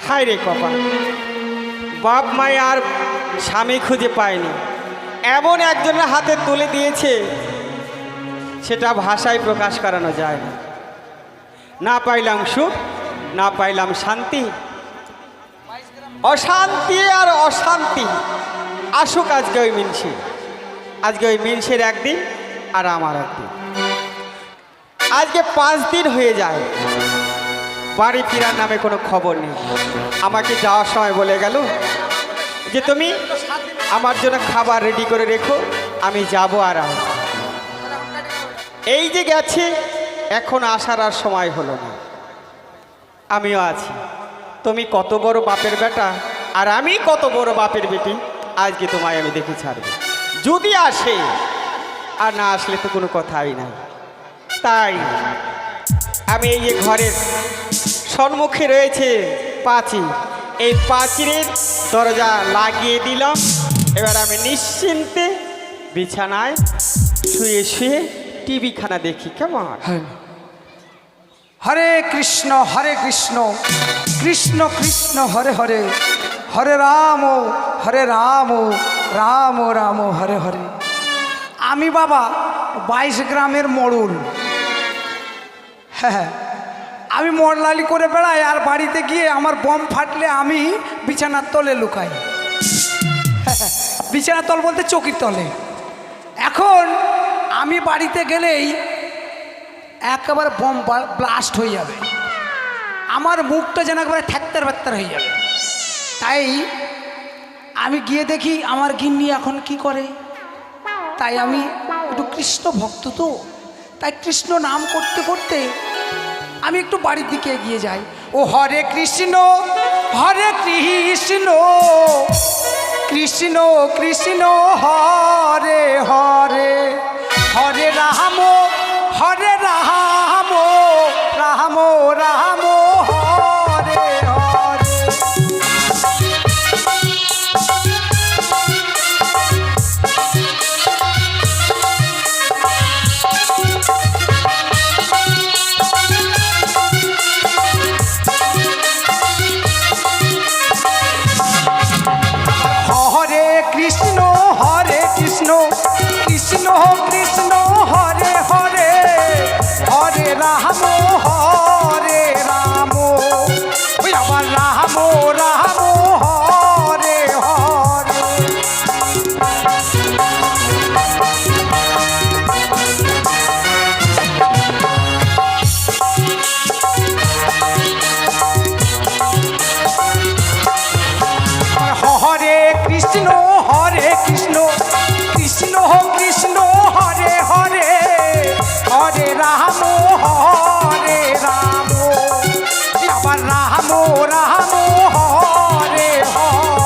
হায় রে কপাল, বাপ মায় আর স্বামী খুঁজে পায়নি, এমন একজনের হাতে তুলে দিয়েছে সেটা ভাষায় প্রকাশ করানো যায় না। না পাইলাম সুখ, না পাইলাম শান্তি, অশান্তি আর অশান্তি। আসুক আজকে ওই মিনসে, আজকে ওই মিনসের একদিন আর আমার একদিন। আজকে 5 দিন হয়ে যায়, বাড়ি ফেরার নামে কোনো খবর নেই। আমাকে যাওয়ার সময় বলে গেল যে তুমি আমার জন্য খাবার রেডি করে রেখো, আমি যাব আর আসবো। এই যে গেছে, এখন আসার আর সময় হলো না। আমিও আছি। তুমি কত বড় বাপের বেটা আর আমি কত বড় বাপের বেটি, আজকে তোমায় আমি দেখে ছাড়ব। যদি আসে, আর না আসলে তো কোনো কথাই নাই। তাই আমি এই যে ঘরের সম্মুখে রয়েছে পাঁচিল, এই পাঁচিলের দরজা লাগিয়ে দিলাম। এবার আমি নিশ্চিন্তে বিছানায় শুয়ে শুয়ে টিভি খানা দেখি, কেমন? হরে কৃষ্ণ কৃষ্ণ কৃষ্ণ হরে হরে, হরে রাম রাম রাম হরে হরে। আমি বাবা 22 গ্রামের মোড়ল। হ্যাঁ, আমি মোড়লালি করে বেড়াই, আর বাড়িতে গিয়ে আমার বম ফাটলে আমি বিছানার তলে লুকাই। বিছানার তল বলতে চৌকির তলে। এখন আমি বাড়িতে গেলেই একেবারে বম ব্লাস্ট হয়ে যাবে, আমার মুখটা যেন একবারে থ্যাত্তার ব্যাত্তার হয়ে যাবে। তাই আমি গিয়ে দেখি আমার গিন্নি এখন কি করে। তাই আমি একটু কৃষ্ণ ভক্ত, তো তাই কৃষ্ণ নাম করতে করতে আমি একটু বাড়ির দিকে এগিয়ে যাই। ও হরে কৃষ্ণ কৃষ্ণ কৃষ্ণ হরে হরে, হরে রাম রাম রাম হরে হরে। হরে কৃষ্ণ কৃষ্ণ কৃষ্ণ হরে হরে, হরে রাম ওই আবার রাম হরে হরে। হরে কৃষ্ণ কৃষ্ণ কৃষ্ণ হরে হরে, হরে রাম আবার রাম হরে হরে।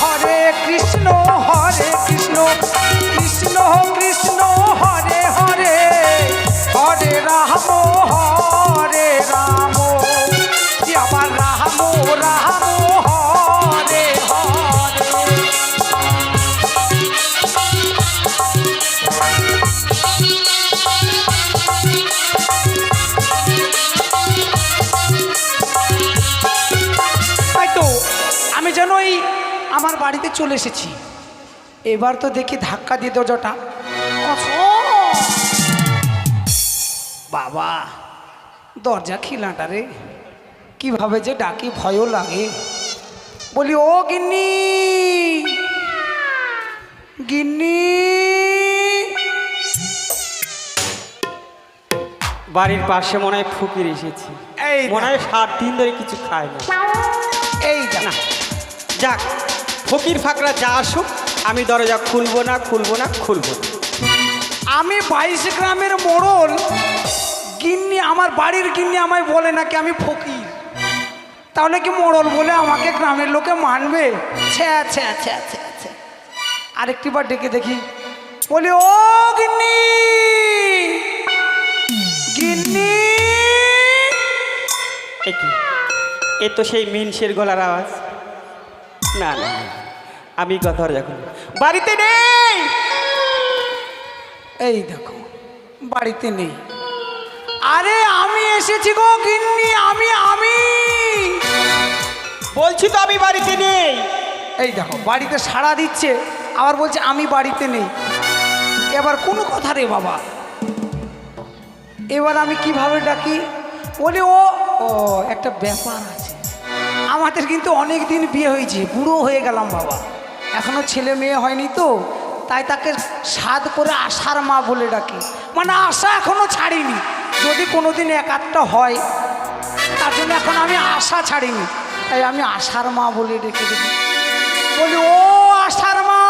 হরে কৃষ্ণ কৃষ্ণ কৃষ্ণ হরে হরে, হরে রাম আবার রাম হরে হরে। তাই তো আমি যেন এই আমার বাড়িতে চলে এসেছি। এবার তো দেখি ধাক্কা দিয়ে দরজাটা, বাবা দরজা খিলাটা রে, কিভাবে যে ডাকি ভয়ও লাগে। বলি ও গিন্নি গিন্নি। বাড়ির পাশে মনে হয় ফকির এসেছে, এই মনে হয় 7 দিন ধরে কিছু খায় না। এই না, যাক, ফকির ফাকরা যা আসুক, আমি দরজা খুলবো না। আমি 22 গ্রামের মোড়ল, গিন্নি আমার বাড়ির গিন্নি আমায় বলে নাকি আমি ফকির, তাহলে কি মোড়ল বলে আমাকে গ্রামের লোকে মানবে? আরেকটি বার ডেকে দেখি, বলি ও গিন্নি গিন্নি। এ কি, এ তো সেই মিনসের গলার আওয়াজ। না না, আমি দরজা খুলি। বাড়িতে নেই। এই দেখো বাড়িতে নেই। আরে আমি এসেছি গো গিন্নি, আমি বলছি তো আমি বাড়িতে নেই। এই দেখো বাড়িতে সাড়া দিচ্ছে, আবার বলছে আমি বাড়িতে নেই। এবার কোনো কথা রে বাবা, এবার আমি কিভাবে ডাকি? বলি ও ও একটা ব্যাপার আছে, আমাদের কিন্তু অনেক দিন বিয়ে হয়েছে, বুড়ো হয়ে গেলাম বাবা, এখনো ছেলে মেয়ে হয়নি তো, তাই তাকে সাধ করে আশার মা বলে ডাকি। মানে আশা এখনো ছাড়িনি, যদি কোনোদিন এক আধটা হয় তার জন্য এখন আমি আশা ছাড়িনি, তাই আমি আশার মা বলে ডেকে দেখি। বলি ও আশার মা।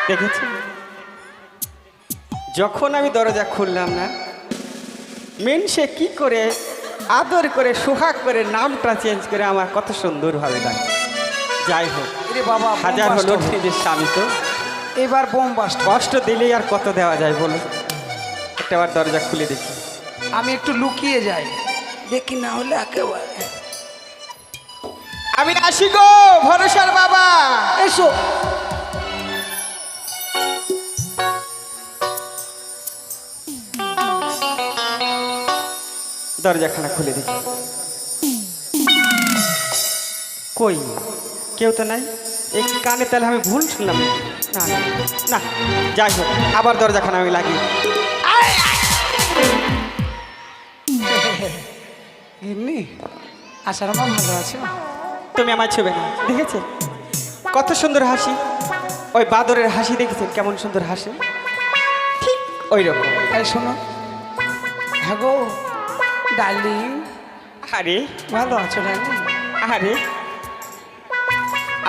দেখেছি, যখন আমি দরজা খুললাম না, মিনসে কি করে আদর করে সোহাগ করে নামটা চেঞ্জ করে আমার কত সুন্দরভাবে ডাকে। যাই হোক, রে বাবা হাজার হলো নিজের স্বামী তো, এবার বোম বাস্ট। কষ্ট দিলেই আর কত দেওয়া যায় বলো। একটা বার দরজা খুলে দেখি। আমি একটু লুকিয়ে যাই, দেখি না হলে একেবারে। আমি আসি গো ভরসার বাবা। এসো। দরজাখানা খুলে দেখি, কই কেউ তো নাই। এই কানে তাহলে আমি ভুল শুনলাম। না না না, যাই হোক, আবার দরজাখানা আমি লাগিয়ে। গিন্নি, আশার মা ভালো আছে? তুমি আমার ছবি না দেখেছে, কত সুন্দর হাসি। ওই বাদরের হাসি দেখেছেন কেমন সুন্দর হাসি, ঠিক ওই রকম। এই শোনো, হ্যাঁ গো ডার্লিং, আরে ভালো আছো ডার্লিং? আরে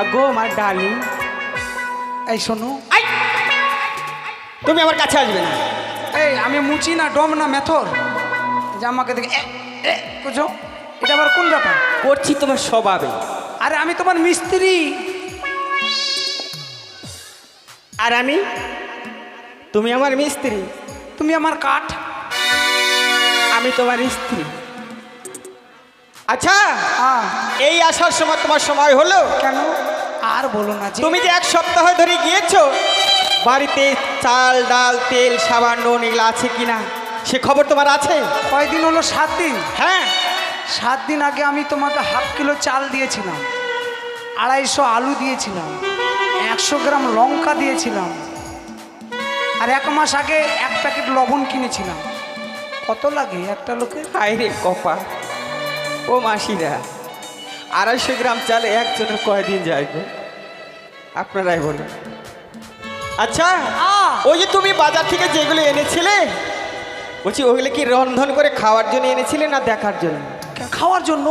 আগো আমার ডার্লিং। এই শোনো, আই, তুমি আমার কাছে আসবে না। এই আমি মুচি না ডম না মেথর যে আমাকে দেখে বুঝো, এটা আবার কোন ব্যাপার? করছি তোমার স্বভাবে। আরে আমি তোমার মিস্ত্রি। আর আমি, তুমি আমার মিস্ত্রি। তুমি আমার কাঠ, আমি তোমার স্ত্রী। আচ্ছা, এই আসার সময় তোমার সময় হলো কেন? আর বলো না যে তুমি যে এক সপ্তাহ ধরে গিয়েছো, বাড়িতে চাল ডাল তেল সাবান নুন এগুলো আছে কিনা সে খবর তোমার আছে? কয়দিন হলো? 7 দিন। হ্যাঁ, 7 দিন আগে আমি তোমাকে ½ কিলো চাল দিয়েছিলাম, 250 আলু দিয়েছিলাম, 100 গ্রাম লঙ্কা দিয়েছিলাম, আর 1 মাস আগে 1 প্যাকেট লবণ কিনেছিলাম। কত লাগে একটা লোকের? হায় রে কপা, ও মাসিরা, 250 গ্রাম চালে একজনের কয়দিন যায় গো? আপনারাই বলুন। আচ্ছা, ওই যে তুমি বাজার থেকে যেগুলো এনেছিলে, বলছি ওগুলো কি রন্ধন করে খাওয়ার জন্য এনেছিলে না দেখার জন্য? খাওয়ার জন্য।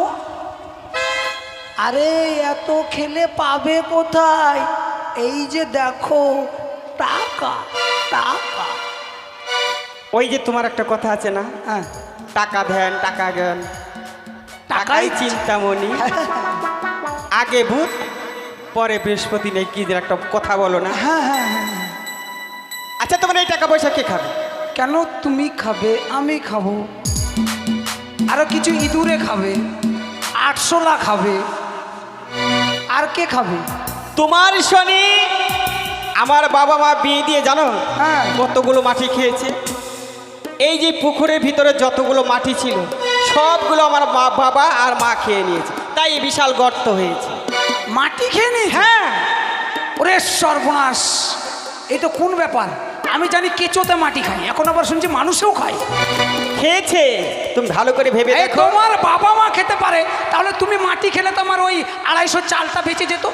আরে এত খেলে পাবে কোথায়? এই যে দেখো, টাকা টাকা। ওই যে তোমার একটা কথা আছে না, হ্যাঁ, টাকা ধ্যান টাকা জ্ঞান, টাকাই চিন্তামণি, আগে ভূত পরে বৃহস্পতি নেই, কি যে একটা কথা বলো না? হ্যাঁ হ্যাঁ হ্যাঁ। আচ্ছা, তোমার এই টাকা পয়সা কে খাবে? কেন? তুমি খাবে, আমি খাবো, আরো কিছু ইঁদুরে খাবে, 800 খাবে, আর কে খাবে? তোমার শনি। আমার বাবা মা বিয়ে দিয়ে জানো হ্যাঁ। কতগুলো মাটি খেয়েছে? এই যে পুকুরের ভিতরে যতগুলো মাটি ছিল সবগুলো আমার বাবা আর মা খেয়ে নিয়েছে, তাই এই বিশাল গর্ত হয়েছে। মাটি খেয়ে নি? হ্যাঁ। ওরে সর্বনাশ, এই তো কোন ব্যাপার? আমি জানি কেঁচোতে মাটি খাই, এখন আবার শুনছি মানুষেও খায়। খেয়েছে, তুমি ভালো করে ভেবে এই দেখো। তোমার বাবা মা খেতে পারে, তাহলে তুমি মাটি খেলে তো আমার ওই 250 চালটা বেঁচে যেত।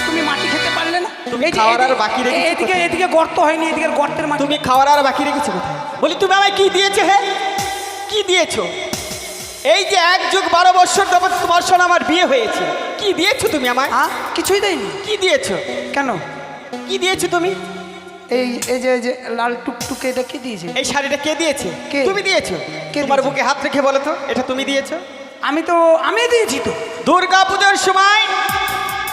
তুমি মাটি খেতে পারলে না? তুমি এই যে খাওয়ার আর বাকি রেখেছো এদিকে কোথায়? এদিকে গর্ত হয়নি, এদিকে গর্তের মাটি। তুমি খাওয়ার আর বাকি রেখেছো কোথায়? বলি তুমি আমায় কি দিয়েছো? হে, কি দিয়েছো? এই যে 1 যুগ 12 বছর যাবত তোমার সঙ্গে আমার বিয়ে হয়েছে, কি দিয়েছো তুমি আমায়? হ্যাঁ, কিছুই দেয়নি। কি দিয়েছো? কেন? কি দিয়েছো তুমি? এই যে লাল টুকটুকে, এটা কি দিয়েছে? এই শাড়িটা কে দিয়েছে? কে? তুমি দিয়েছো? কে তোমার দিয়েছে? বুকে হাত রেখে বলো তো, এটা তুমি দিয়েছো? আমি দিয়েছি তো। দুর্গা পুজোর সময়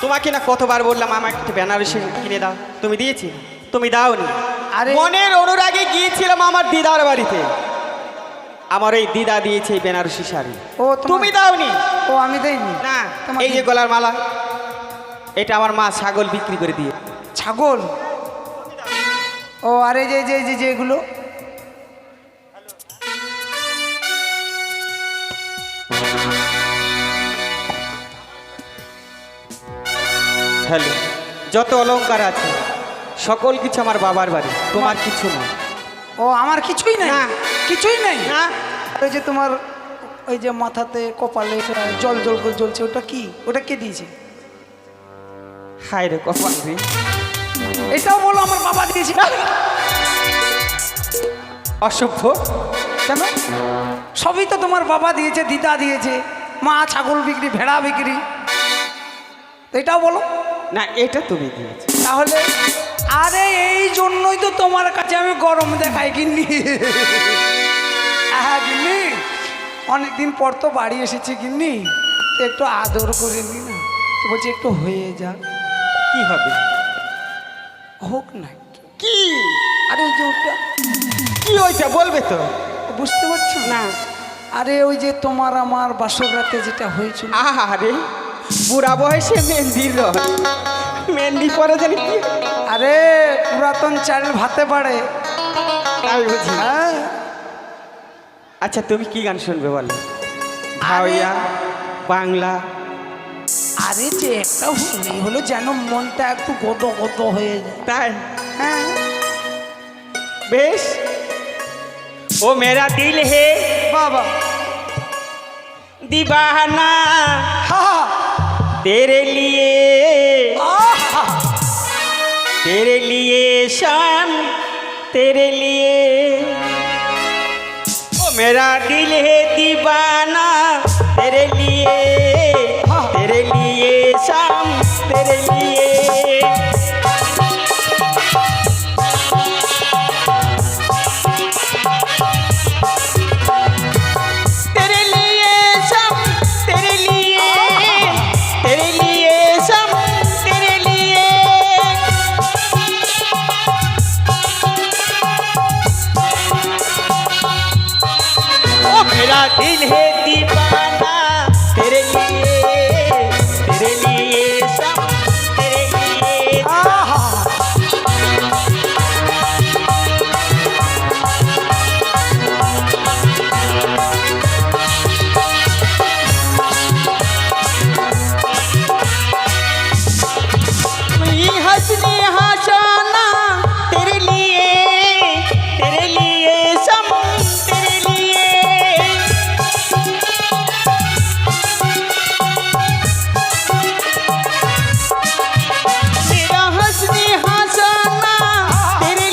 তোমাকে না কতবার বললাম আমাকে একটা বেনারসি কিনে দাও, তুমি দিয়েছি? তুমি দাওনি। আরে- মনের অনুরাগে গিয়েছিলাম আমার দিদার বাড়িতে, আমার এই দিদা দিয়েছে এই বেনারসি শাড়ি। ও তুমি দাওনি? ও আমি দেইনি। না, তোমার এই যে গলার মালা, এটা আমার মা ছাগল বিক্রি করে দিয়ে। ছাগল? ও আরে যে যে যে যেগুলো হ্যালো, যত অলংকার আছে সকল কিছু আমার বাবার বাড়ি, তোমার কিছু না। ও আমার কিছুই নাই? না। কিছুই নাই? না, ওই যে তোমার ওই যে মাথাতে কপালে এটা জল জল করে জ্বলছে, ওটা কি? ওটা কে দিয়েছে? হায় রে কপাল রে। এটাও বলো আমার বাবা দিয়েছে? অসভ্য। কেন? সবই তো তোমার বাবা দিয়েছে, দিদা দিয়েছে, মা ছাগল বিক্রি, ভেড়া বিক্রি, তো এটাও বলো। না, এটা তুমি দিয়েছো। তাহলে আরে এই জন্যই তো তোমার কাছে আমি গরম দেখাই গিন্নি। হ্যাঁ গিন্নি, অনেকদিন পর তো বাড়ি এসেছি গিন্নি, তো একটু আদর করে নি না, তো বলছি একটু হয়ে যাক। কি হবে? হোক না। কি? আরে ওই যে ওটা কি হয়েছে বলবে তো? বুঝতে পারছো না। আরে ওই যে তোমার আমার বাসর রাতে যেটা হয়েছিল। আরে বুড়া বয়সে মেহেন্দির রস, মেহেন্দি পরে জানি কি। আরে পুরাতন চাল ভাতে পারে। তাই বুঝি। হ্যাঁ আচ্ছা তুমি কি গান শুনবে বলো? ভাওয়া, বাংলা? আরে যে একটা হলেই হলো, যেন মনটা একটু গদ গদ হয়ে যায়। তাই? হ্যাঁ বেশ। ও মেরা দিল হে বাবা दीवाना হা तेरे लिए, আহা तेरे लिए शाम, तेरे लिए। ओ मेरा दिल है दीवाना तेरे लिए, तेरे लिए शाम, तेरे लिए। तेरे लिए शाम, तेरे लिए, तेरे लिए शाम, तेरे लिए। ओ मेरा दिल है दीवाना तेरे लिए, तेरे लिए शाम, तेरे लिए। আহা हंसने हंसाना तेरे लिए, तेरे लिए सम, तेरे लिए। मेरा हंसने हंसाना तेरे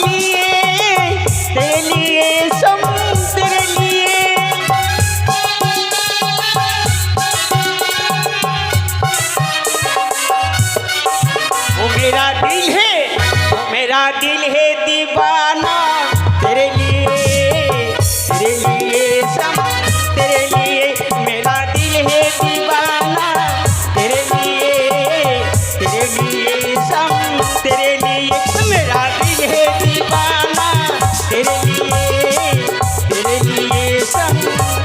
लिए सम, तेरे लिए। वो मेरा दिल है, वो मेरा दिल है दीवाना तेरे लिए, तेरे लिए सम, तेरे लिए। मेरा दिल है दीवाना तेरे लिए, तेरे लिए सम, तेरे लिए। मेरा दिल है दीवाना तेरे लिए, तेरे लिए सम,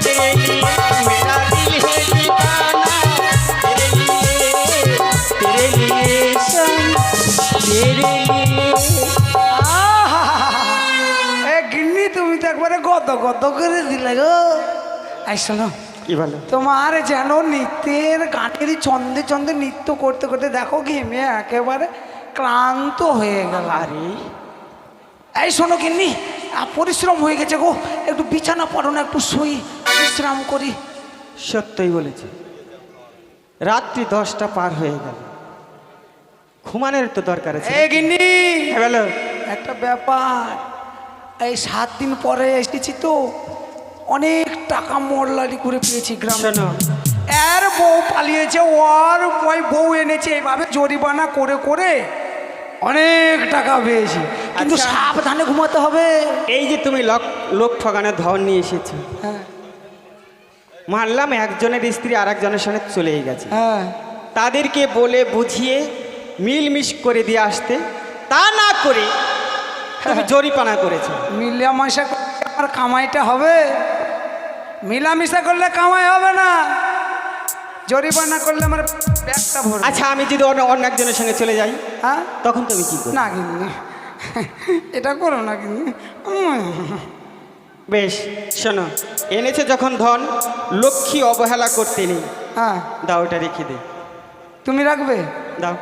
तेरे लिए। मेरा दिल है दीवाना तेरे लिए, तेरे लिए सम, तेरे लिए। এ গিন্নি তুমি তো একবারে গদ গদ করে দিলে গো। আই শোনো, কি বলো? তোমার যেন নৃত্যের গানেরই ছন্দে ছন্দে নৃত্য করতে করতে দেখো ঘেমে একেবারে ক্লান্ত হয়ে গেল। আরে এই শোনো গিন্নি, পরিশ্রম হয়ে গেছে গো, একটু বিছানা পড়ো না, একটু শুই বিশ্রাম করি। সত্যই বলেছে, রাত্রি 10টা পার হয়ে গেল, ঘুমানোর তো দরকার আছে। এই গিন্নি হ্যাঁ, বলো। একটা ব্যাপার, এই 7 দিন পরে এসেছি তো, অনেক টাকা মোড়লারি করে পেয়েছি গ্রামে। শোনো, এর বউ পালিয়েছে, ওর ওই বউ এনেছে, এইভাবে জরিমানা করে করে অনেক টাকা পেয়েছি, কিন্তু আচ্ছা। সাবধানে ঘুমাতে হবে। এই যে তুমি লোক ঠকানোর ধন নিয়ে এসেছো, হ্যাঁ মানলাম একজনের স্ত্রী আর একজনের সঙ্গে চলেই গেছে, হ্যাঁ তাদেরকে বলে বুঝিয়ে মিলমিশ করে দিয়ে আসতে, তা না করে তুমি জরিপানা করেছো। মিলিয়া মশা আমার কামাইটা হবে। মিলামিশা করলে কামাই হবে না, জরিমানা করলে আমার ব্যাগটা ভরবে। আচ্ছা আমি যদি অন্য একজনের সঙ্গে চলে যাই হ্যাঁ তখন তুমি কি করবে? না কিন্তু এটা করো না কিন্তু। বেশ শোনো, এনেছে যখন ধন, লক্ষ্মী অবহেলা করতে নেই। হ্যাঁ দাও, ওটা রেখে দে। তুমি রাখবে? দাও।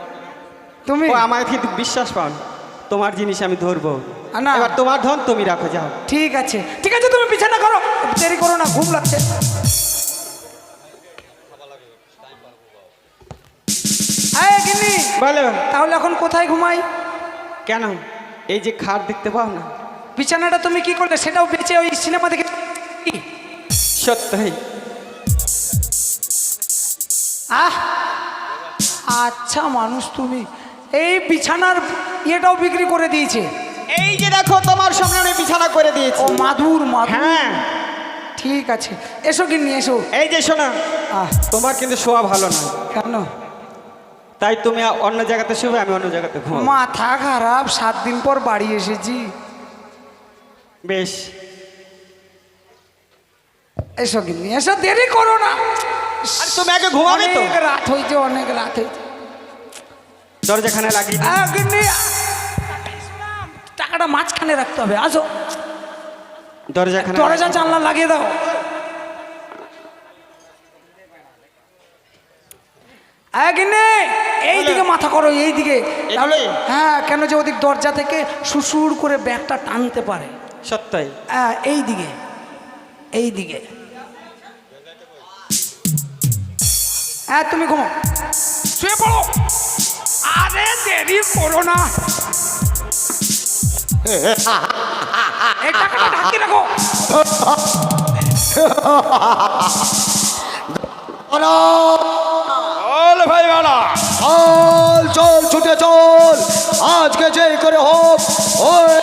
তুমি ও আমার কিন্তু বিশ্বাস পাও না। তোমার জিনিস আমি ধরবো না। এবার তোমার ধন তুমি রাখো, যাও। ঠিক আছে ঠিক আছে, তুমি বিছানা করো, দেরি করো না, ঘুম লাগছে। এই গিন্নি, বলো। তাহলে এখন কোথায় ঘুমাই? কেন? এই যে খাট দেখতে পাও না, বিছানাটা তুমি কি করলে? সেটাও বেঁচে ওই সিনেমা দেখে কি? সত্যই। আহ আচ্ছা মানুষ তুমি, এই বিছানার ইয়েটাও বিক্রি করে দিয়েছে। এই যে দেখো তোমার সামনে আমি বিছানা করে দিয়েছি। ও মাদুর মাদুর, হ্যাঁ ঠিক আছে, এসো গিন্নি এসো। এই যে শোনা, আহ তোমার কিন্তু শোয়া ভালো না, কেন? তাই তুমি অন্য জায়গাতে শোবে, আমি অন্য জায়গাতে ঘুমাবো। মাথা খারাপ, 7 দিন পর বাড়ি এসেছি। বেশ, এসো গিন্নি এসো, দেরি করো না। আর তুমি আগে ঘুমাবে তো। অনেক রাত হয়েছে, অনেক রাত হয়েছে। দরজাখানে লাগিয়ে দিই। গিন্নি, টাকাটা মাঝখানে রাখতে হবে, আসো। দরজাখানে দরজা জানলা লাগিয়ে দাও। গিন্নি, এইদিকে মাথা করো, এইদিকে। তাহলে হ্যাঁ, কেন যে ওদিক দরজা থেকে সুসুর করে ব্যাগটা টানতে পারে। সত্যই। হ্যাঁ এইদিকে, এইদিকে। হ্যাঁ তুমি ঘুমো, শুয়ে পড়ো। আরে দেরি করো না, এই টাকাটা ঢাকি রাখো। চল ভাই বালা, চল চল ছুটে চল, আজকে যে করে হোক ওই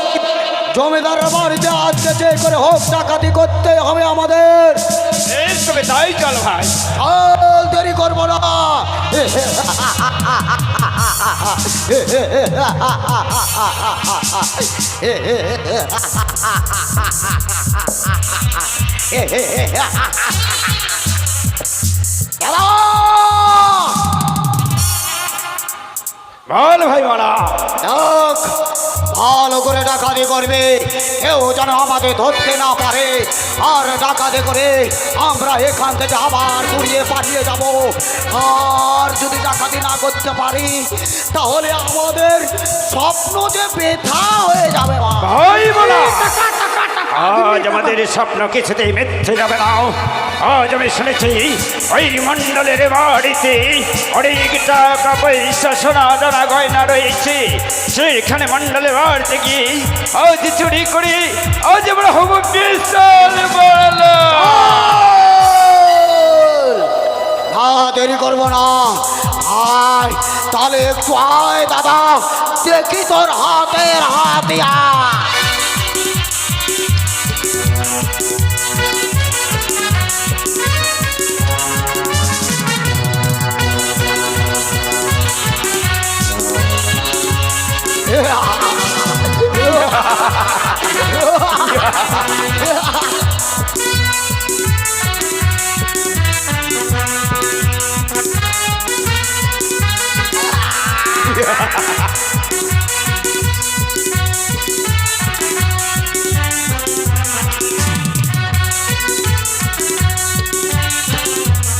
জমিদারের বাড়িতে আজকে যে করে হোক ডাকাতি করতে হবে আমাদের। তবে তাই চল ভাই। চল, দেরি করবো না। বল ভাই মালা। দেখ, ভালো করে ডাকাতি করবে, কেউ যেন আমাদের ধরতে না পারে। আর ডাকাতি করে আমরা এখান থেকে আবার ঘুরিয়ে পালিয়ে যাব। আর যদি ডাকাতি না করতে পারি তাহলে আমাদের স্বপ্ন যে ব্যথা হয়ে যাবে। ভাই মালা, আজ আমাদের স্বপ্ন কিছুতেই মিথ্যে যাবে না। আজ আমি শুনেছি ওই মণ্ডলের বাড়িতে অনেক টাকা পয়সা সোনা দানা গয়না রয়েছে। সেখানে মণ্ডলের বাড়িতে গিয়ে আজ চুরি করে আজ আমরা হব বিশাল বড়। না, দেরি করবো না। আয় তাহলে একটু আয় দাদা, দেখি তোর হাতের হাতিয়ার।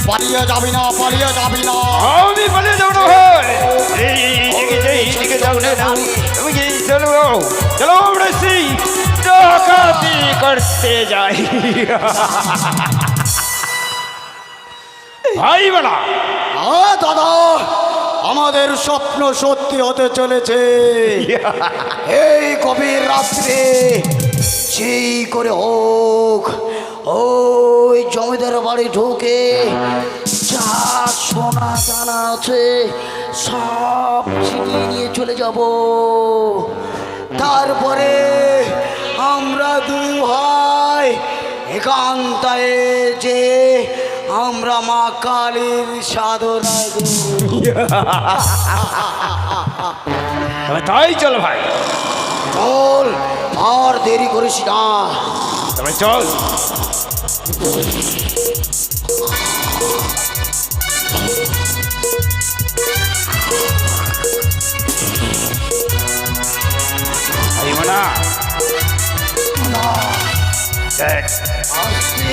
পালিয়ে যাবি না, পালিয়ে যাবি না। আমি পালিয়ে যাবো না ভাই। এইদিকে যাও না, তুমি কি চলো চলো, আমরা সেই ডাকাতি করতে যাই। ভাই বলা, দাদা, আমাদের স্বপ্ন সত্যি হতে চলেছে। এই গভীর রাত্রে সেই করে হোক ওই জমিদার বাড়ি ঢুকে যা সোনা দানা আছে সব ছিটিয়ে নিয়ে চলে যাব। তারপরে আমরা দুই ভাই একান্তায় যে আমরা মা কালীর সাধনায় তাই চল ভাই, চল, আর দেরি করিস না। তবে চল। ভাইমনা দেখ আস্তে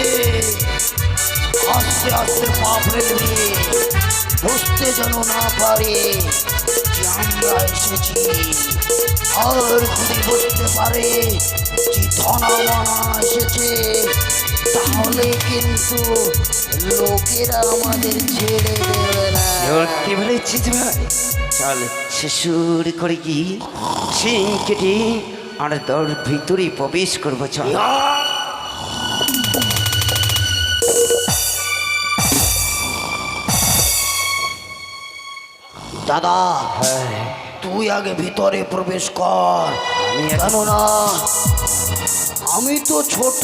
আস্তে আস্তে পা ফেলবি, বুঝতে যেন না পারে যে আমরা এসেছি। আর যদি বুঝতে পারে যে ধনা মনা এসেছে, তাহলে কিন্তু লোকেরা আমাদের ছেড়ে দেবে না। সত্যি বলেছিস ভাই, চল শ্বশুর করে কি শিং কেটে আর তোর ভিতরে প্রবেশ করবো। চল দাদা, তুই আগে ভিতরে প্রবেশ কর, কেননা আমি তো ছোট,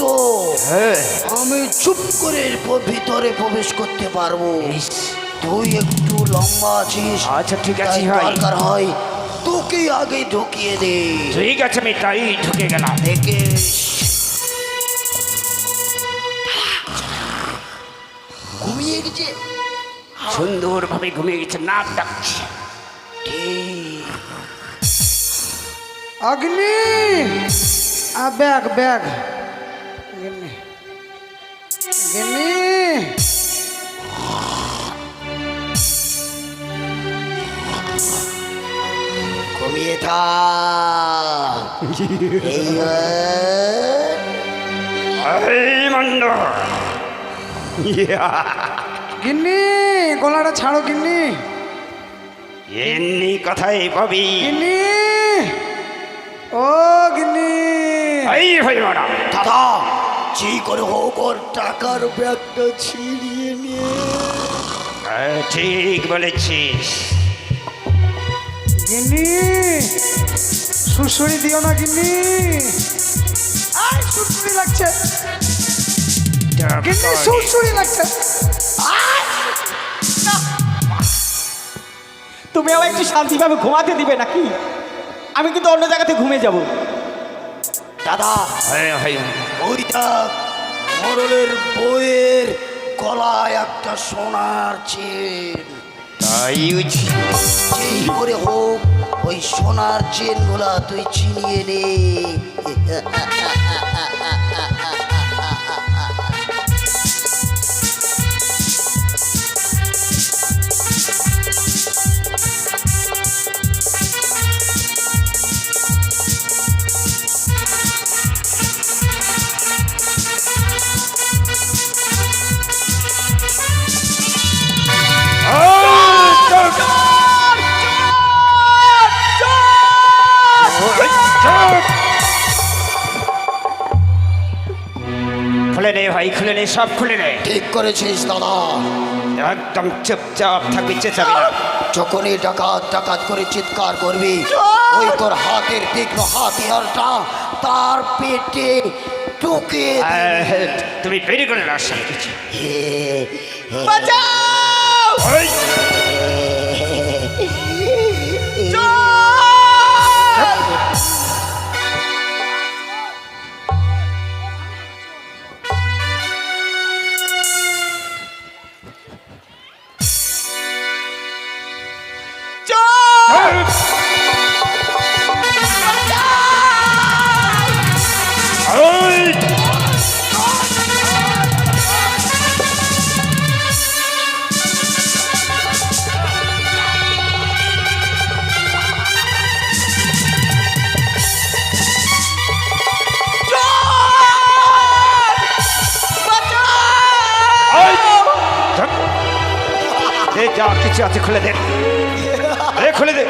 আমি চুপ করে ভিতরে প্রবেশ করতে পারবো। তুই একটু লম্বা আছিস, আচ্ছা, ঠিক আছে তাই ভাই। দরকার হয় তোকে আগে ঢুকিয়ে দে। ঠিক আছে, আমি তাই ঢুকে গেলাম। দেখে ঘুমিয়ে গেছে, সুন্দরভাবে ঘুমিয়ে গেছে, নাক ডাকছে। ঠিক অগ্নি ব্যাগ ব্যাগ গিন্নি গিন্নি ঘুমিয়ে থাক। এইবার এই মন্দ গিন্নি গলাটা ছাড়ো গিন্নি এমনি কথাই পাবি। গিন্নি ও গিন্নি এই ভাইমনা দাদা, যে করে হোক ওর টাকার ব্যাগটা ছিঁড়িয়ে নিয়ে। ঠিক বলেছিস। গিন্নি সুসুরি দিও না গিন্নি, আয় সুসুরি লাগছে গিন্নি, সুসুরি লাগছে। তুমি আমার একটু শান্তিভাবে ঘুমাতে দিবে নাকি? আমি কিন্তু অন্য জায়গাতে ঘুমিয়ে যাব। দাদা, হ্যাঁ ভাই, ওইটা মরলের বইয়ের গলায় একটা সোনার চেন। তাই বুঝি। যেই করে হোক ওই সোনার চেনগুলা তুই ছিনিয়ে নে। খুলে নে ভাই, খুলে নে, সব খুলে নে। ঠিক করেছিস দাদা, একদম চুপচাপ থাকবি, চেঁচাবি না। যখনই ডাকাত ডাকাত করে চিৎকার করবি, ওই তোর হাতের তীক্ষ্ণ হাতিয়ারটা তার পেটে ঢুকে তুমি বেরি করে রাস্তা কিছু। ওই, ওই, ওই, চুপ। দে, যা কিছু আছে খুলে দে, খুলে দে।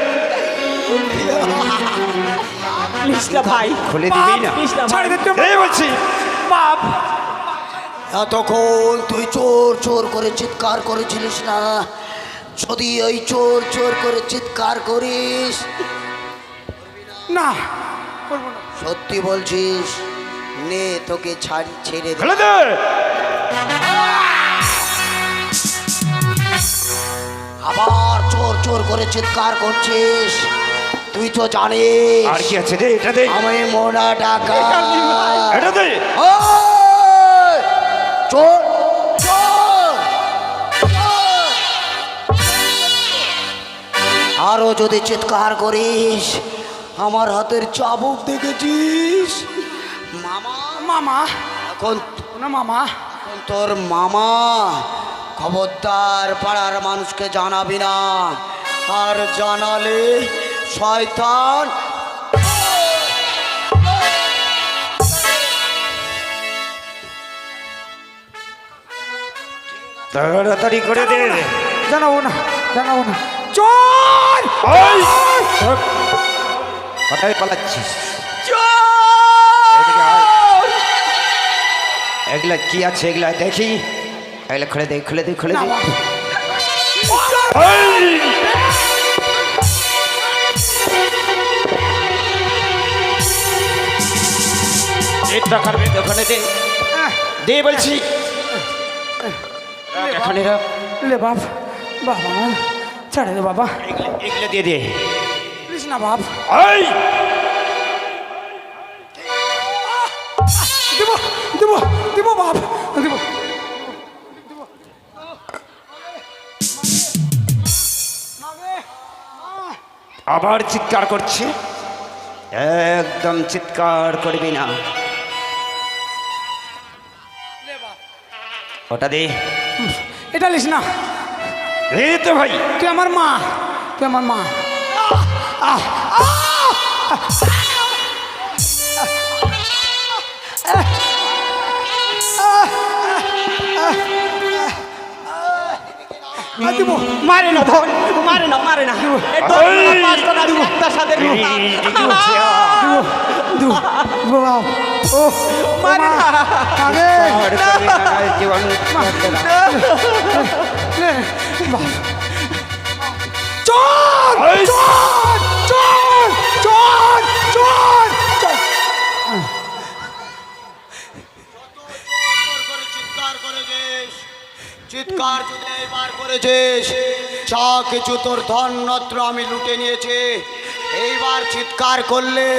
প্লিজ না ভাই, খুলে দিবি না? প্লিজ না ভাই। ছাড় দে তো এই বলছি। বাপ। এতক্ষণ তুই চোর চোর করে চিৎকার করেছিলিস না? যদি ওই চোর চোর করে চিৎকার করিস, না করবো না। সত্যি বলছিস? নে, তোকে ছেড়ে দে। খুলে দে। আবার চোর চোর করে চিৎকার করছিস? তুই তো জানিস আর কি আছে? দে, এটা দে, আমি মোনা ডাকা। এটা দে। চোর চোর চোর। আরো যদি চিৎকার করিস, আমার হাতের চাবুক দেখেছিস মামা? মামা এখন না মামা, এখন তোর মামা। খবরদার পাড়ার মানুষকে জানাবি না, আর জানালে শয়তান। তাড়াতাড়ি করে দে। জানাবো না, জানাবো না। চোর! ওই! কোথায় পালাচ্ছিস? এদিকে আয়। এগুলা কি আছে এগুলা দেখি, এগুলা খুলে দে, খুলে দে, খুলে দে। ওই! এই টাকার বেদ ওখানে দে, দে বলছি। এখানে রাখ। লে বাপ, বাবা মা ছাড়ে দে বাবা, এগুলো দিয়ে দে। প্লিজ না বাপ। ওই! দিব দিব দিব বাপ, দিব। আবার চিৎকার করছে, একদম চিৎকার করবি না। ওটা দে। এটা লিস না, এই তো ভাই, তুই আমার মা, তুই আমার মা। দিব মারে না ধন, মারে না, মারে না। এই তোর ওই! পাঁচটা নারী একটার সাথে এই, রূপ। এই কি হচ্ছে? দিব দিব বাপ। ও মারে না। আগে আর করবি না, না, জীবন থাকবে না। লে বাপ। চোর ওই! চোর চোর চোর চোর চোর। চিৎকার করেছিস, চিৎকার যদি এবার করেছিস, যা কিছু তোর ধনরত্ন আমি লুটে নিয়েছি, এইবার চিৎকার করলে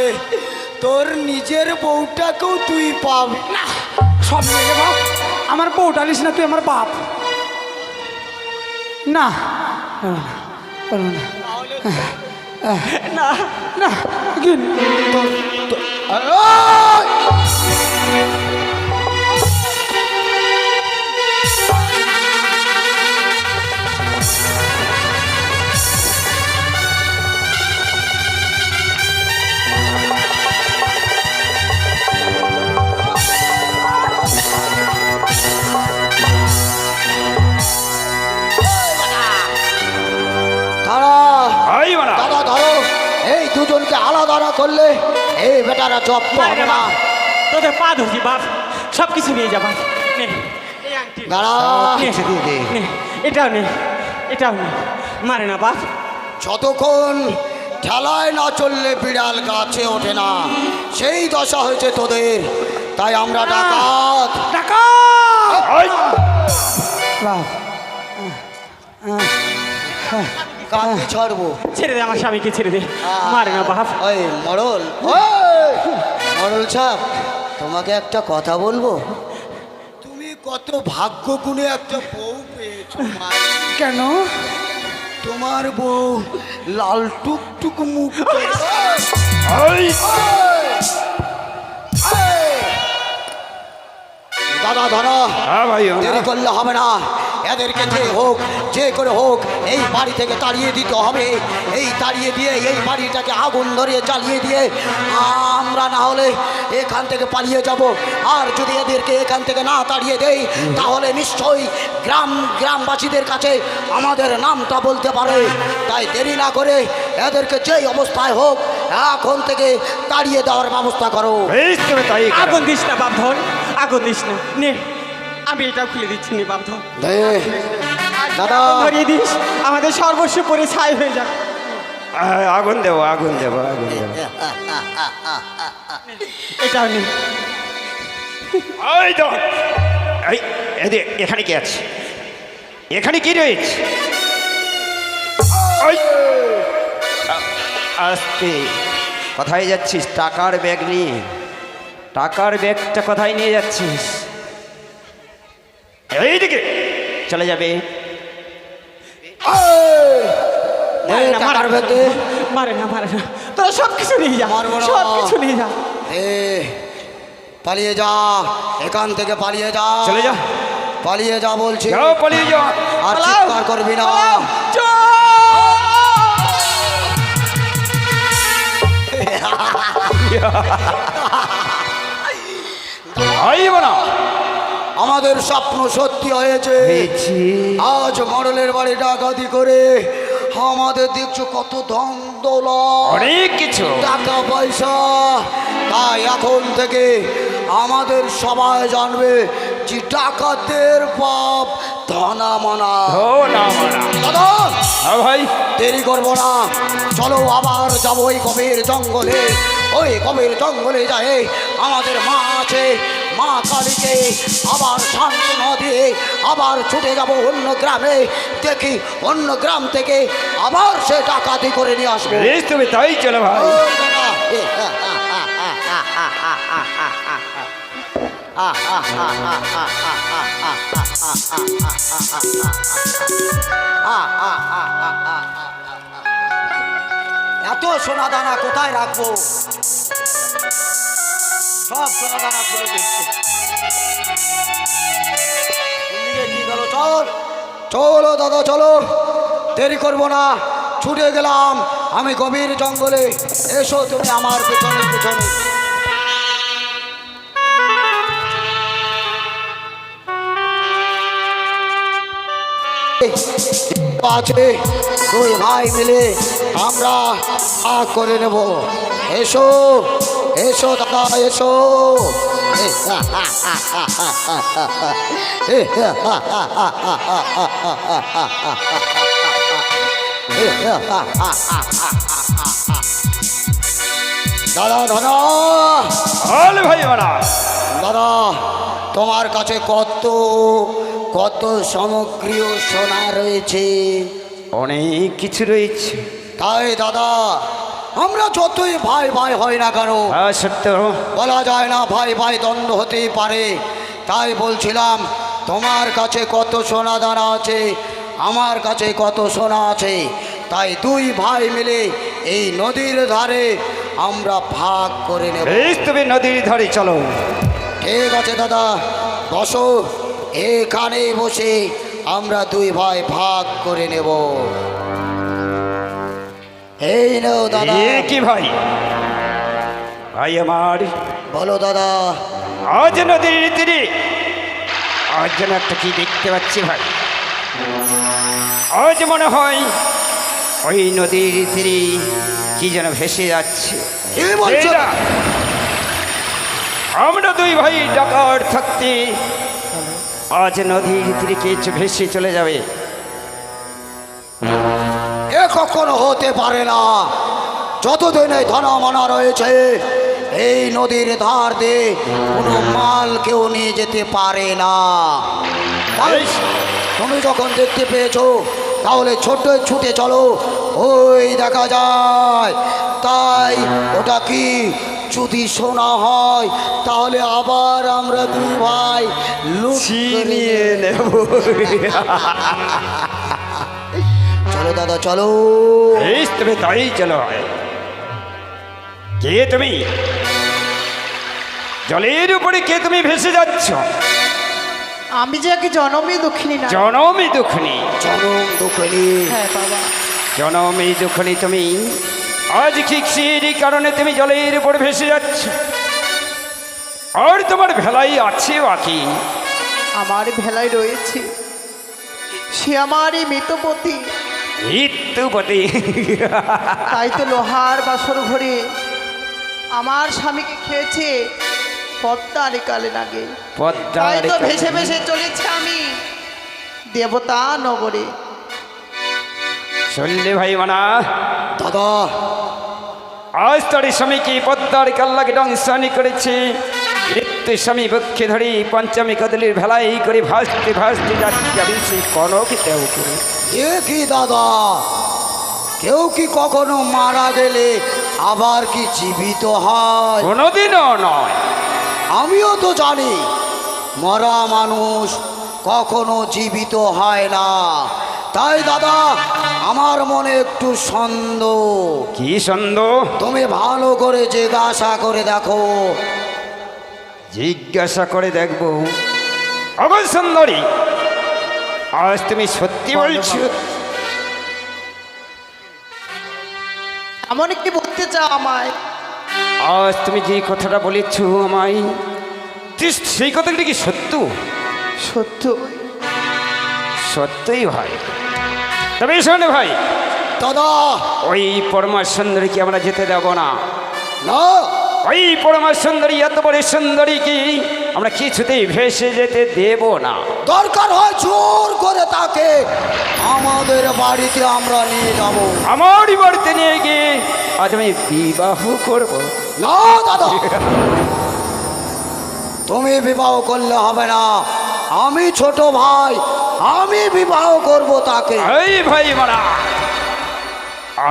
তোর নিজের বউটাকেও তুই পাবি না। সব মিলে বাপ, আমার বউটা লিস না, তুই আমার বাপ। না পারবো না, না, না গিন। দাঁড়া ওই বাড়া। দাদা, ধরো এই দুজনকে আলাদা না করলে এই বেটারা জব মারে হবে না না। বাপ। তোদের পা ধরছি বাপ, সব কিছু নিয়ে যা বাপ। নে, এই আংটি। দাঁড়া, কিছু দিয়ে দে। নে, এটাও নে, এটাও নে। মারে না বাপ। যতক্ষণ ঠেলায় না চললে বিড়াল গাছে ওঠে না, সেই দশা হয়েছে তোদের। তাই আমরা ডাকাত টাকা ওই! বাপ। কাকে ছাড়বো? ছেড়ে দে, আমার স্বামীকে ছেড়ে দে। মারে না বাপ। ওই মরল, মরল সাহেব, তোমাকে একটা কথা বলবো। তুমি কত ভাগ্য গুণে একটা বউ পেয়েছো মা। কেন? তোমার বউ লাল টুকটুক মুখ। ওই! দাদা ধরা, হ্যাঁ ভাই, দেরি করলে হবে না। এদেরকে যে করে হোক এই বাড়ি থেকে তাড়িয়ে দিতে হবে। এই তাড়িয়ে দিয়ে এই বাড়িটাকে আগুন ধরিয়ে জ্বালিয়ে দিয়ে আমরা না হলে এখান থেকে পালিয়ে যাব। আর যদি এদেরকে এখান থেকে না তাড়িয়ে দেই, তাহলে নিশ্চয়ই গ্রামবাসীদের কাছে আমাদের নামটা বলতে পারে। তাই দেরি না করে এদেরকে যেই অবস্থায় হোক এখন থেকে তাড়িয়ে দেওয়ার ব্যবস্থা করো। এই তুমি তাই করো। আগুন দিস না বাপ ধন, আগুন দিস না। নে, আমি এটাও খুলে দিচ্ছি নে বাপ ধন। দে, দাদা। আগুন ধরিয়ে দিস, আমাদের সর্বস্ব পরে ছাই হয়ে যাক। আগুন দেবো, আগুন দেবো, আগুন দেবো। এটাও নে। ওই তো, এই এদের এখানে কি আছে? এখানে কি রয়েছে? ওই! আস্তে, কোথায় যাচ্ছিস? টাকার ব্যাগ নিয়ে। টাকার ব্যাগটা কোথায় নিয়ে যাচ্ছিস? এইদিকে চলে যাবে। মারে না, টাকার মারে না, ভেতরে মারে না, মারে না, তোরা সব কিছু নিয়ে যা, মারবো না। সব কিছু নিয়ে যা। এ পালিয়ে যা, এখান থেকে পালিয়ে যা, চলে যা, পালিয়ে যা বলছি। যাও পালিয়ে যাও। আর পালাও, চিৎকার করবি না। পালাও, চল। আইব না। আমাদের স্বপ্ন সত্যি হয়েছে। আজ মডেলের বাড়ি ডাকাতি করে আমাদের দেখছো কত ধন দৌলত, অনেক কিছু। টাকা পয়সা। তাই এখন থেকে আমাদের সবাই জানবে যে ডাকাতের পাপ ধনা মনা। ও না মানা। দাদা হ্যাঁ ভাই, দেরি করবো না, চলো আবার যাবো ওই গভীর জঙ্গলে। ওই গভীর জঙ্গলে যায় আমাদের মা আছে, মা কালীকে আবার সান্ত্বনা দিয়ে আবার ছুটে যাব অন্য গ্রামে। দেখি অন্য গ্রাম থেকে আবার সে ডাকাতি করে নিয়ে আসবো। বেশ, তুমি তাই চলো ভাই। ও দাদা, এত সোনা দানা কোথায় রাখবো? সব সোনা দানা খুলে দিচ্ছে। কোনদিকে কি গেল? চল চলো দাদা, চলো, দেরি করবো না, ছুটে গেলাম আমি গভীর জঙ্গলে। এসো তুমি আমার পেছনে পেছনে। আছে দুই ভাই মিলে আমরা ভাগ করে নেব। এসো এসো দাদা, এসো। দাদা দাদা বল ভাই মানা। দাদা, তোমার কাছে কত কত সামগ্রী ও সোনা রয়েছে? অনেক কিছু রয়েছে। তাই দাদা, আমরা যতই ভাই ভাই হয় না কেন, হ্যাঁ সত্য। বলা যায় না ভাই ভাই দ্বন্দ্ব হতেই পারে। তাই বলছিলাম তোমার কাছে কত সোনা দানা আছে, আমার কাছে কত সোনা আছে। তাই দুই ভাই মিলে এই নদীর ধারে আমরা ভাগ করে নেব। বেশ, তুমি নদীর ধারে চলো। ঠিক আছে দাদা, বসো, এখানে বসে আমরা দুই ভাই ভাগ করে নেব। এই নাও দাদা। এ কি ভাই? ভাই আমার, বলো দাদা। আজ নদীর তীরে আজ যেন একটা কি দেখতে পাচ্ছি ভাই। আজ মনে হয় ওই নদীর তীরে কি যেন ভেসে যাচ্ছে। কি বলছো? এই না, আমরা দুই ভাই ডাকাত থাকতে আজ নদীর তীরে কিছু ভেসে চলে যাবে। এ কখনো হতে পারে না। যতদিন এই ধনা মনা রয়েছে এই নদীর ধার দিয়ে কোনো মাল কেউ নিয়ে যেতে পারে না। তাই তুমি যখন দেখতে পেয়েছো তাহলে ছোট ছুটে চলো, ওই দেখা যায়। তাই ওটা কি যদি শোনা হয় তাহলে আবার আমরা দুই ভাই লুট করে নিয়ে নেব। চলো দাদা, চলো। বেশ, তুমি তাই চলো। কে তুমি? জলের উপরে কে তুমি ভেসে যাচ্ছ? আমি যে কি জনমী দক্ষিণী না। জনমী দুঃখনি। চরম দুঃখনী। হ্যাঁ বাবা, জনমী দুঃখনি তুমি। আজ কি সেই কারণে তুমি জলের উপর ভেসে যাচ্ছ? আর তোমার ভেলাই আছে বাকি? আমার ভেলায় রয়েছে সে আমারই মৃতপতি। মৃত্যুপতি। তাই তো লোহার বাসর ঘরে আমার স্বামীকে খেয়েছে পদ্মার কালে লাগে। তাই পদ্মার তো ভেসে ভেসে চলেছে আমি দেবতা নগরে। শুনলে ভাই মানা, দাদা, আজ তোর স্বামীকে পদ্মার কাল্লাকে দংশনী করেছে। মৃত্যু স্বামী বক্ষে ধরে পঞ্চমী কদলির ভেলাই করে ভাসতে ভাসতে যাচ্ছে সেই কনকেতেও করে। এ কি দাদা, কেউ কি কখনো মারা গেলে আবার কি জীবিত হয়? কোনোদিনও নয়। আমিও তো জানি মরা মানুষ কখনো জীবিত হয় না। তাই দাদা, আমার মনে একটু সন্দেহ। কি সন্দেহ? তুমি ভালো করে জিজ্ঞাসা করে দেখো। জিজ্ঞাসা করে দেখবো। অগো সুন্দরী, আজ তুমি সত্যি বলছো? এমন কি বলতে চাও আমায়? আজ তুমি যে কথাটা বলেছ আমায়, সেই কথাটা কি সত্য? সত্য? সত্যই ভাই। তবে শোনে ভাই, দাদা, ওই পরমা সুন্দরীকে আমরা যেতে দেব না। না, ওই পরমা সুন্দরী, এত বড় সুন্দরী কি আমরা কিছুতেই ভেসে যেতে দেব না। দরকার হয় জোর করে তাকে আমাদের বাড়িতে আমরা নিয়ে যাব। আমারই বাড়িতে নিয়ে গিয়ে আজ আমি বিবাহ করব। না দাদা, তুমি বিবাহ করলে হবে না। আমি ছোট ভাই, আমি বিবাহ করব তাকে। এই ভাই মারা,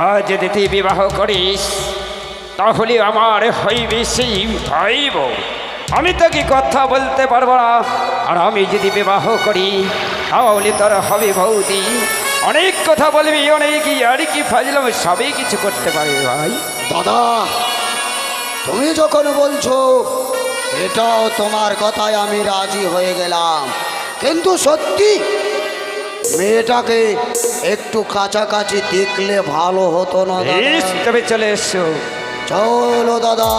আজ যদি তুই বিবাহ করিস তাহলে আমার হইবে সেই ভাই বউ। আমি তাকে কথা বলতে পারবো না। আর আমি যদি বিবাহ করি তাহলে তোর হবে বৌদি। অনেক কথা বলবি, অনেক আর কি ফাজলাম সবই কিছু করতে পারবি ভাই। দাদা, তুমি যখন বলছো এটাও তোমার কথায় আমি রাজি হয়ে গেলাম, কিন্তু সত্যি মেয়েটাকে একটু কাছাকাছি দেখলে ভালো হতো না দাদা? বেশ, তবে চলে এসো। চলো দাদা।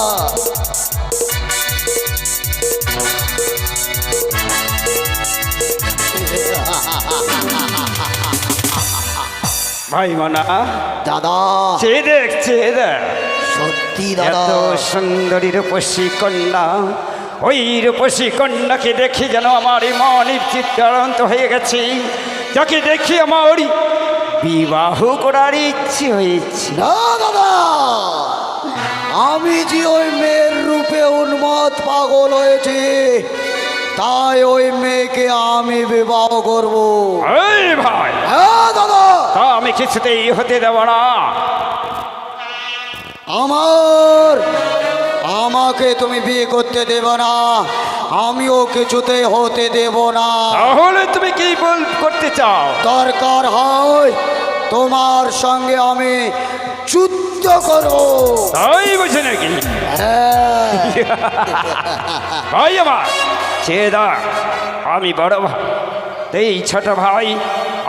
ভাই মানা, দাদা, চেয়ে দেখ, চেয়ে দেখ। সত্যি দাদা, এত সুন্দরী রূপসী কন্যা, ওই রূপসী কন্যাকে দেখে যেন আমার মন চিত্তান্ত হয়ে গেছে। যাকে দেখে আমার বিবাহ করার ইচ্ছে হয়েছে। না দাদা, আমি যে ওই মেয়ের রূপে উন্মাদ পাগল হয়েছে, তাই ওই মেয়েকে আমি বিবাহ করব। এই ভাই, হ্যাঁ দাদা, তা আমি কিছুতেই হতে দেব না। আমাকে তুমি বিয়ে করতে দেব না, আমিও কিছুতেই হতে দেব না। তাহলে তুমি কি করতে চাও? দরকার হয় তোমার সঙ্গে আমি যুদ্ধ করব। তাই বুঝে নাকি? হ্যাঁ ভাই আমার, চেয়ে দেখ, আমি বড় ভাই, তুই ছোট ভাই।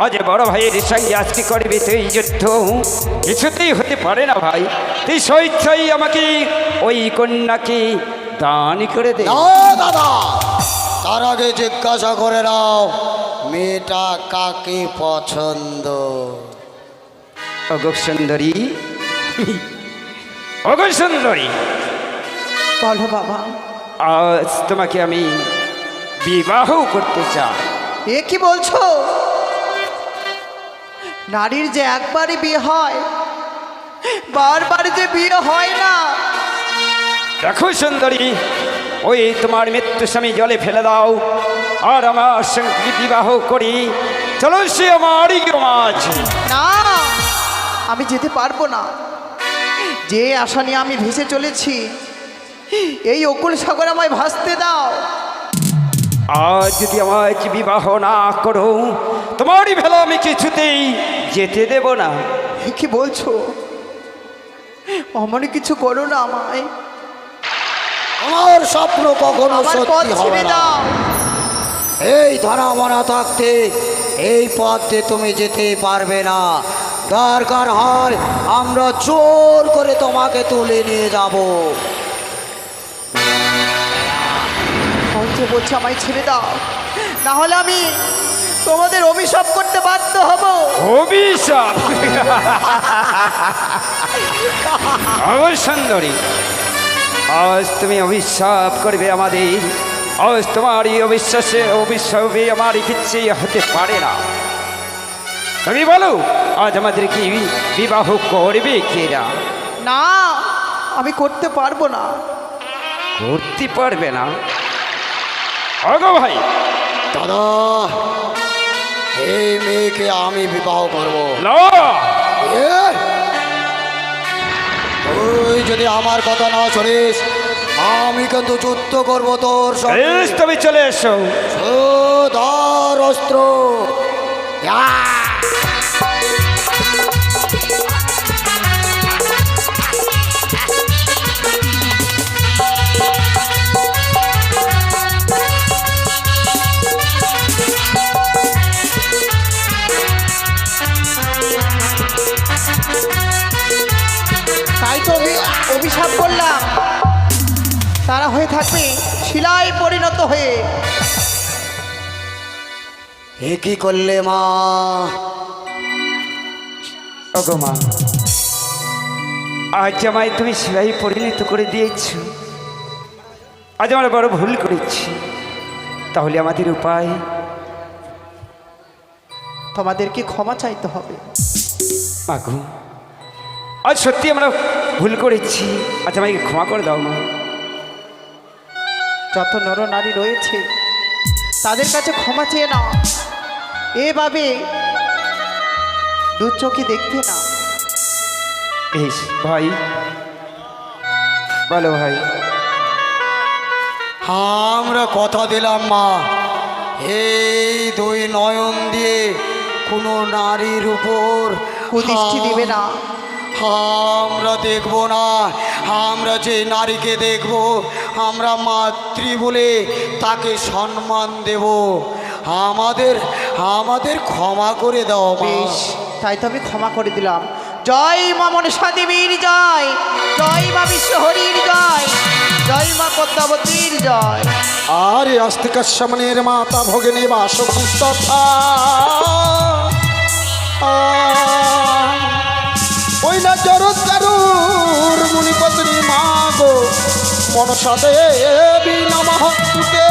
আজ বড় ভাইয়ের সঙ্গে আজকে করবি তুই যুদ্ধ? কিছুতেই হতে পারে না ভাই। তুই স্বেচ্ছাই আমাকে ওই কন্যাকে দান করে দে। না দাদা, তার আগে জিজ্ঞাসা করে নাও মেয়েটা কাকে পছন্দ। অগো সুন্দরী, অগো সুন্দরী, বলো বাবা। আজ তোমাকে আমি বিবাহ করতে চাই। এ কি বলছো? নারীর যে একবারই বিয়ে হয়, বারবার যে বিয়ে হয় না। দেখো সুন্দরী, ওই তোমার মৃত্যু স্বামী জলে ফেলে দাও, আর আমার সঙ্গে বিবাহ করি। চলো, সে আমারই মাঝ। না, আমি যেতে পারবো না। যে আশা নিয়ে আমি ভেসে চলেছি, এই অকুল সাগর আমায় ভাসতে দাও। আজ যদি আমায় বিবাহ না করো, তোমারই ভেলা আমি কিছুতেই যেতে দেব না। এ কি বলছো? অমনি কিছু করো না আমায়। আমার স্বপ্ন কখনো আমার পথ সত্যি হবে ছেড়ে না। দাও। এই ধরা মরা থাকতে এই পথে তুমি যেতে পারবে না। দরকার হয় আমরা জোর করে তোমাকে তুলে নিয়ে যাব। যে বলছে আমায় ছেড়ে দাও, না হলে আমি তোমাদের অভিশাপ করতে বাধ্য হব। অভিশাপ? অবশ্য সুন্দরী, আজ তুমি অভিশাপ করবে আমাদের। আজ তোমার এই অভিশাপে আমার কিচ্ছু হতে পারে না। তুমি বলো, আজ আমাদের কি বিবাহ করবে কেরা? না, আমি করতে পারবো না। করতে পারবে না? অগো ভাই, দাদা, এই মেয়েকে আমি বিবাহ করব। না, তুই যদি আমার কথা না শুনিস আমি কিন্তু যুদ্ধ করবো তোর সঙ্গে। বেশ, তুমি চলে এসো। ধর অস্ত্র। ইয়া! তাই তো অভিশাপ করলাম, তারা হয়ে থাকবে শিলায় পরিণত হয়ে। এ কি করলে মা? ওগো মা, আজ আমায় তুমি সেলাই পরিণত করে দিয়েছ। আজ আমরা বড় ভুল করেছি। তাহলে আমাদের উপায়? তোমাদেরকে ক্ষমা চাইতে হবে। মাগো, আজ সত্যি আমরা ভুল করেছি। আজ আমাকে ক্ষমা করে দাও মা। যত নরনারী রয়েছে তাদের কাছে ক্ষমা চেয়ে নাও। এভাবে দু চোখে দেখবে না। বেশ ভাই, বলো ভাই। আমরা কথা দিলাম মা, এই দুই নয়ন দিয়ে কোনো নারীর উপর কুদৃষ্টি দিবে না। আমরা দেখব না। আমরা যে নারীকে দেখব, আমরা মাতৃ বলে তাকে সম্মান দেব। আমাদের ক্ষমা করে দাও মা। বেশ, তাই তো আমি ক্ষমা করে দিলাম। জয় মা মনসা দেবীর জয়, জয় মা বিশ্বহরীর জয়, জয় মা পদ্মাবতীর জয়। আরে আস্তিকার সামনের মাতা ভগিনী বাসপুস্তথা ওই না জরুর মুনিপত্নী মা গো মনসা দেবী নমঃ তুতে